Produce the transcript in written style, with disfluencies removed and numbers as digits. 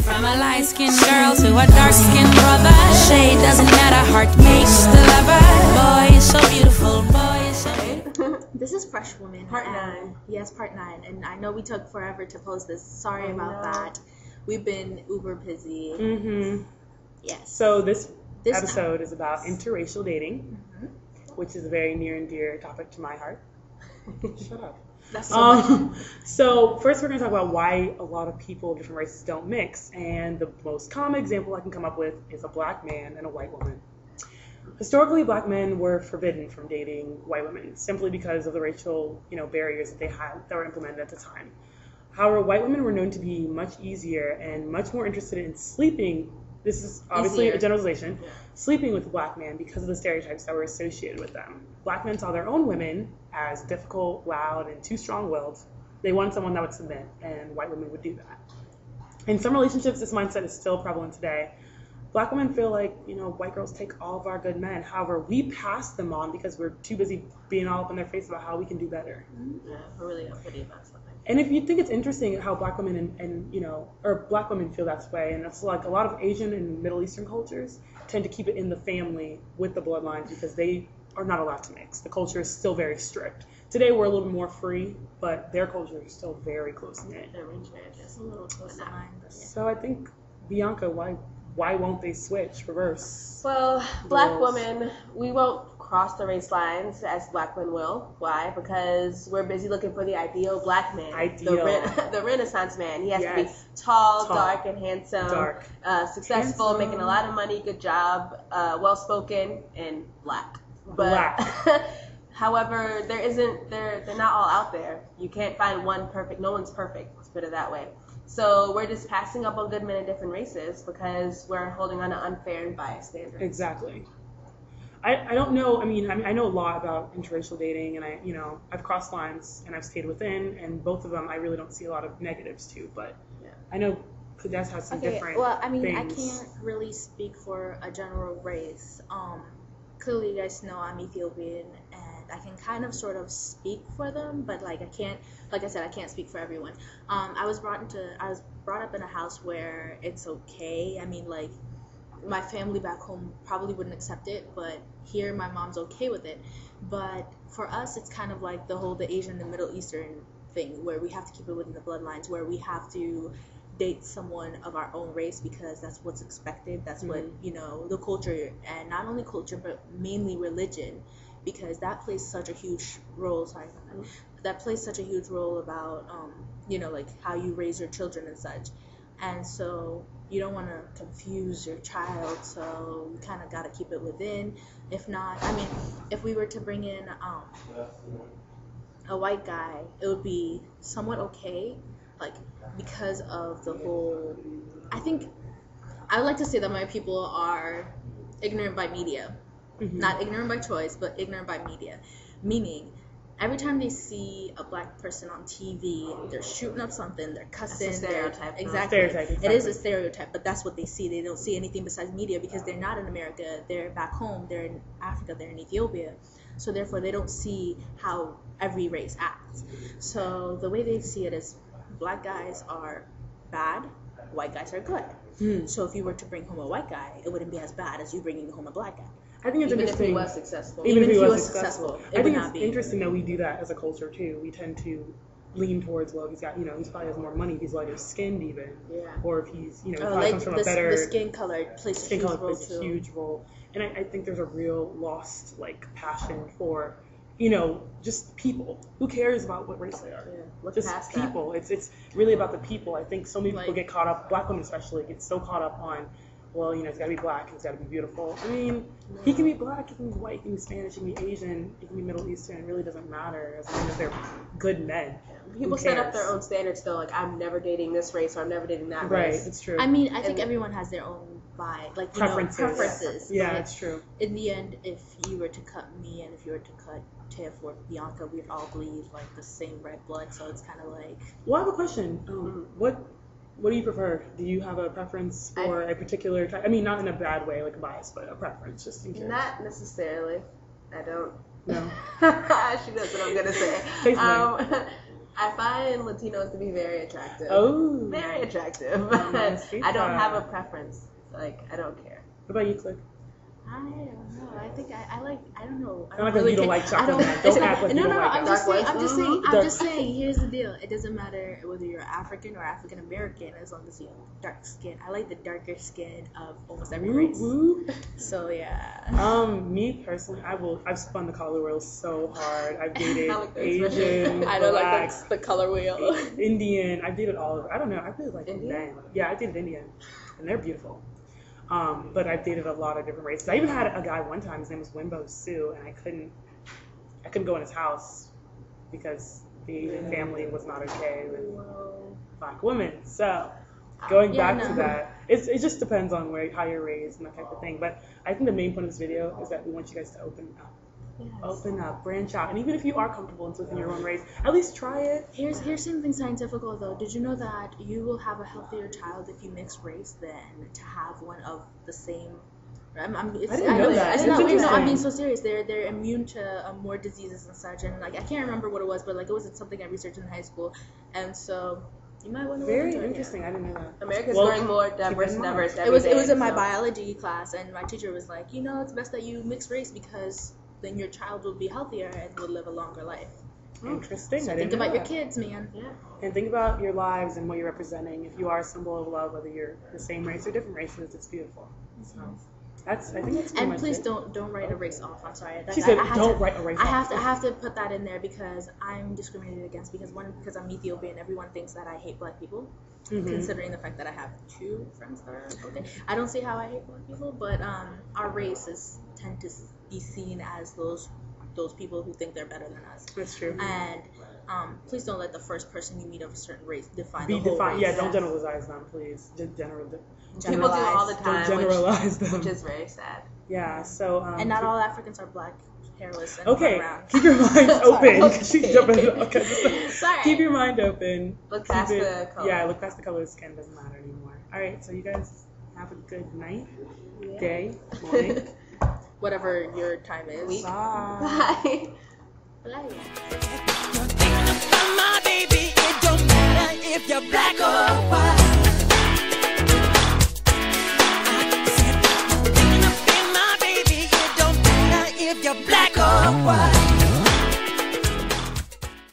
From a light-skinned girl to a dark-skinned brother, shade doesn't matter, heart makes the lover. Boy, you're so beautiful, boy, you're so beautiful. This is FreshWOmen. Part 9. Yes, part 9. And I know we took forever to post this. Sorry about that. We've been uber busy. Mm-hmm. Yes. So this episode is about interracial dating, which is a very near and dear topic to my heart. Shut up. That's so So first we're going to talk about why a lot of people of different races don't mix. And the most common example I can come up with is a black man and a white woman. Historically, black men were forbidden from dating white women simply because of the racial, barriers that they had that were implemented at the time. However, white women were known to be much easier and much more interested in sleeping. This is obviously a generalization. Yeah. Sleeping with a black man because of the stereotypes that were associated with them. Black men saw their own women as difficult, loud, and too strong-willed. They wanted someone that would submit, and white women would do that. In some relationships, this mindset is still prevalent today. Black women feel like, white girls take all of our good men. However, we pass them on because we're too busy being all up in their face about how we can do better. Yeah, we're really uppity about something. And if you think it's interesting how black women or black women feel that way, and it's like a lot of Asian and Middle Eastern cultures tend to keep it in the family with the bloodlines because they are not allowed to mix. The culture is still very strict. Today we're a little more free, but their culture is still very close-knit. Their range is a little close to mine. So I think, Bianca, why won't they switch, reverse? Well, black women, we won't cross the race lines as black men will. Why? Because we're busy looking for the ideal black man. The Renaissance man. He has to be tall, dark, and handsome. Successful, making a lot of money, good job, well-spoken, and black. But however, they're not all out there. You can't find one perfect. No one's perfect. Let's put it that way. So we're just passing up on good men in different races because we're holding on to unfair and biased standards. Exactly. I don't know. I mean, I know a lot about interracial dating, and I've crossed lines and I've stayed within, and both of them I really don't see a lot of negatives to. But I know Kadesh has some different. Well, I mean, things. I can't really speak for a general race. Clearly, you guys know I'm Ethiopian, and I can kind of sort of speak for them, but I can't. Like I said, I can't speak for everyone. I was brought up in a house where it's okay. I mean, my family back home probably wouldn't accept it, but here my mom's okay with it. But for us, it's kind of like the Asian and Middle Eastern thing where we have to keep it within the bloodlines, where we have to date someone of our own race because that's what's expected. That's what, the culture, and not only culture, but mainly religion, because that plays such a huge role. That plays such a huge role about, how you raise your children and such. And so you don't want to confuse your child, so you kind of got to keep it within. If not, I mean, if we were to bring in a white guy, it would be somewhat okay, because of the whole, I think, I would like to say that my people are ignorant by media. Not ignorant by choice, but ignorant by media. Meaning, every time they see a black person on TV, they're shooting up something, they're cussing. That's a stereotype. Exactly. It is a stereotype, but that's what they see. They don't see anything besides media because they're not in America. They're back home. They're in Africa. They're in Ethiopia. So therefore, they don't see how every race acts. So the way they see it is black guys are bad, white guys are good. So if you were to bring home a white guy, it wouldn't be as bad as you bringing home a black guy. I think it's Even interesting. if he was successful. Even if he was successful, I think it's interesting that we do that as a culture too. We tend to lean towards, well, he's got, he probably has more money if he's lighter skinned even. Yeah. Or if he's, he probably comes from a better. The skin color plays a huge role. And I think there's a real lost passion for, just people. Who cares about what race they are? Yeah. Just people. It's really about the people. I think so many people get caught up, black women especially, get so caught up on, well, it's got to be black, it's got to be beautiful. I mean, he can be black, he can be white, he can be Spanish, he can be Asian, he can be Middle Eastern. It really doesn't matter as long as they're good men. People set up their own standards though, I'm never dating this race or I'm never dating that race. Right, it's true. I mean, I think everyone has their own vibe, preferences. Yeah, it's true. In the end, if you were to cut me and if you were to cut Tiff or Bianca, we'd all bleed the same red blood, so it's kind of like... Well, I have a question. What do you prefer? Do you have a preference for a particular type? I mean, not in a bad way, like a bias, but a preference, just in case. Not necessarily. I don't. No. She knows what I'm going to say. I find Latinos to be very attractive. Oh. Very attractive. I don't have a preference. Like, I don't care. What about you, Click? I don't know. I think I like. I don't know. I don't really you don't like chocolate. Don't act like you don't like I'm just saying. Here's the deal. It doesn't matter whether you're African or African American, as long as you have dark skin. I like the darker skin of almost every race. So yeah. Me personally, I've spun the color wheel so hard. I've dated Asian, I don't like the color wheel. Indian. I've dated all of it. I don't know. I've dated like Indian. Yeah, I dated Indian, and they're beautiful. But I've dated a lot of different races. I even had a guy one time. His name was Wimbo Sue, and I couldn't go in his house because the Asian family was not okay with black women. So going back to that, it just depends on how you're raised and that type of thing. But I think the main point of this video is that we want you guys to open up. Yes. Open up, branch out, and even if you are comfortable within your own race, at least try it. Here's something scientific though. Did you know that you will have a healthier child if you mix race than to have one of the same? I didn't know that. I'm being so serious. They're immune to more diseases and such, and like I can't remember what it was, but like it was something I researched in high school, and so. You might want to Very interesting. I didn't know that. America's growing more diverse and diverse every day. It was in my biology class, and my teacher was like, it's best that you mix race because then your child will be healthier and will live a longer life. Interesting. So think about your kids, man. Yeah. And think about your lives and what you're representing. If you are a symbol of love, whether you're the same race or different races, it's beautiful. So I think that's pretty much please it. don't write a race off. I'm sorry. She said don't write a race off. I have to put that in there because I'm discriminated against because I'm Ethiopian. Everyone thinks that I hate black people. Mm-hmm. Considering the fact that I have 2 friends that are okay. I don't see how I hate black people, but our races tend to be seen as those people who think they're better than us. That's true. And please don't let the first person you meet of a certain race define the whole race. Yeah, don't generalize them, please. People do all the time. Don't generalize them. Which is very sad. Yeah, so... and not all Africans are black, hairless, and okay, around. keep your mind open. Okay. She's jumping. Okay, sorry. Keep your mind open. Look past the color. Yeah, look past the color of skin. Doesn't matter anymore. All right, so you guys have a good night, day, morning. Whatever your time is. Bye. Bye. My baby, it don't matter if you're black or white.